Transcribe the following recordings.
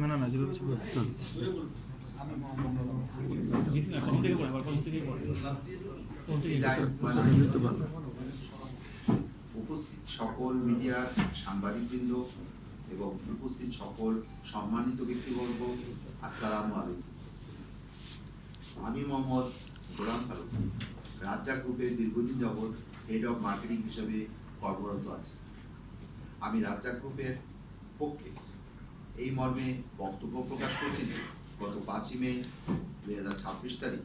না না না যেভাবে উপস্থিত সকল মিডিয়ার সাংবাদিকবৃন্দ এবং উপস্থিত সকল সম্মানিত ব্যক্তিবর্গ, আসসালামু আলাইকুম। আমি মোহাম্মদ গোলাম ফারুক, রাজ্জাক গ্রুপের দীর্ঘদিন যাবৎ হেড অফ মার্কেটিং হিসেবে কর্মরত আছি। আমি রাজ্জাক গ্রুপের পক্ষে এই মর্মে বক্তব্য প্রকাশ করছি যে গত 5ই মে 2026 তারিখ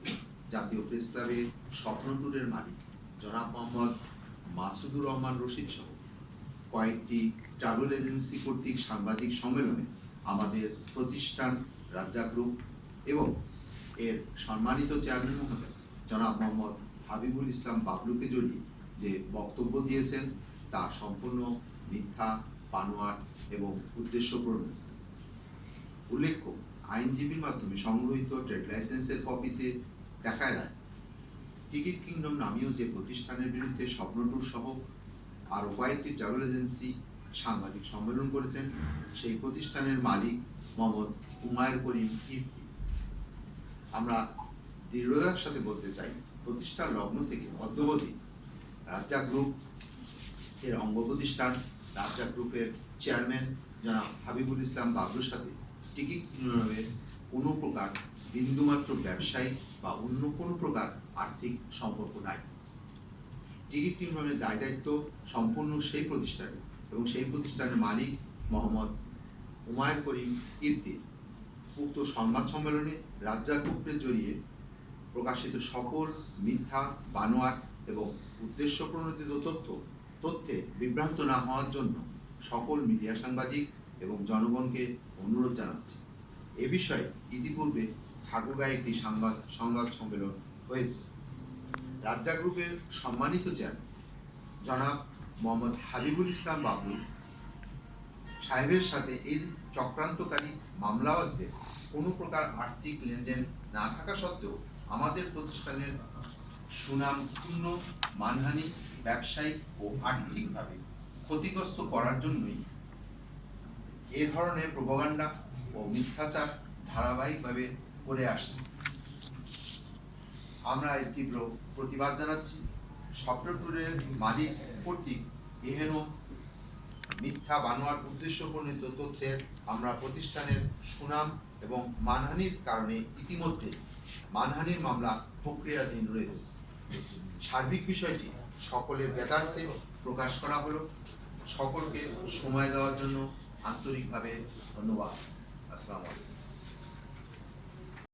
জাতীয় প্রেস ক্লাবের স্বপ্ন ট্যুরের মালিক জনাব মোহাম্মদ মাসুদুর রহমান রশিদ সহ কয়েকটি ট্রাভেল এজেন্সি কর্তৃক সাংবাদিক সম্মেলনে আমাদের প্রতিষ্ঠান রাজ্জাক গ্রুপ এবং এর সম্মানিত চেয়ারম্যান মহোদয় জনাব মোহাম্মদ হাবিবুল ইসলাম বাবলুকে জড়িয়ে যে বক্তব্য দিয়েছেন তা সম্পূর্ণ মিথ্যা, বানোয়াট এবং উদ্দেশ্যপ্রণোদিত। উল্লেখ্য, আইনজীবীর মাধ্যমে সংগ্রহীত ট্রেড লাইসেন্সের কপিতে দেখা যায় টিকিট কিংডম নামীয় যে প্রতিষ্ঠানের বিরুদ্ধে স্বপ্ন ট্যুর সহ আরও কয়েকটি ট্রাভেল এজেন্সি সাংবাদিক সম্মেলন করেছেন, সেই প্রতিষ্ঠানের মালিক মোহাম্মদ উমায়ের করিম ইফতি। আমরা দৃঢ়তার সাথে বলতে চাই, প্রতিষ্ঠার লগ্ন থেকে অদ্যাবধি রাজ্জাক গ্রুপ এর অঙ্গ প্রতিষ্ঠান রাজ্জাক গ্রুপের চেয়ারম্যান জনাব হাবিবুল ইসলাম বাবলুর সাথে টিকিট কিংডমের কোনো প্রকার বিন্দুমাত্র ব্যবসায়িক বা অন্য কোনো প্রকার আর্থিক সম্পর্ক নাই। টিকিট কিংডমের দায় দায়িত্ব সম্পূর্ণ সেই প্রতিষ্ঠানের এবং সেই প্রতিষ্ঠানের মালিক মোহাম্মদ উমায়ের করিম ইফতির। উক্ত সংবাদ সম্মেলনে রাজ্জাক গ্রুপের জড়িয়ে প্রকাশিত সকল মিথ্যা, বানোয়াট এবং উদ্দেশ্যপ্রণোদিত তথ্যে বিভ্রান্ত না হওয়ার জন্য সকল মিডিয়া সাংবাদিক এবং জনগণকে অনুরোধ জানাচ্ছি। এ বিষয়ে ইতিপূর্বে ঠাকুরগাঁয়ে একটি সংবাদ সম্মেলন হয়েছে। রাজ্জাক গ্রুপের সম্মানিত চেয়ারম্যান জনাব মোহাম্মদ হাবিবুল ইসলাম বাবলু সাহেবের সাথে এই চক্রান্তকারী মামলাবাজদের কোনো প্রকার আর্থিক লেনদেন না থাকা সত্ত্বেও আমাদের প্রতিষ্ঠানের সুনাম ক্ষুণ্ণ, মানহানি, ব্যবসায়িক ও আর্থিকভাবে ক্ষতিগ্রস্ত করার জন্যই এ ধরনের প্রোপাগান্ডা ও মিথ্যাচার ধারাবাহিকভাবে করে আসছে। আমরা এর তীব্র প্রতিবাদ জানাচ্ছি। স্বপ্ন ট্যুরের মালিক কর্তৃক এহেন মিথ্যা, বানোয়ার, উদ্দেশ্যপ্রণোদিত তথ্যের আমরা প্রতিষ্ঠানের সুনাম এবং মানহানির কারণে ইতিমধ্যে মানহানির মামলা প্রক্রিয়াধীন রয়েছে। সার্বিক বিষয়টি সকলের জ্ঞাতার্থে প্রকাশ করা হলো। সকলকে সময় দেওয়ার জন্য আন্তরিকভাবে ধন্যবাদ। আসসালামু আলাইকুম।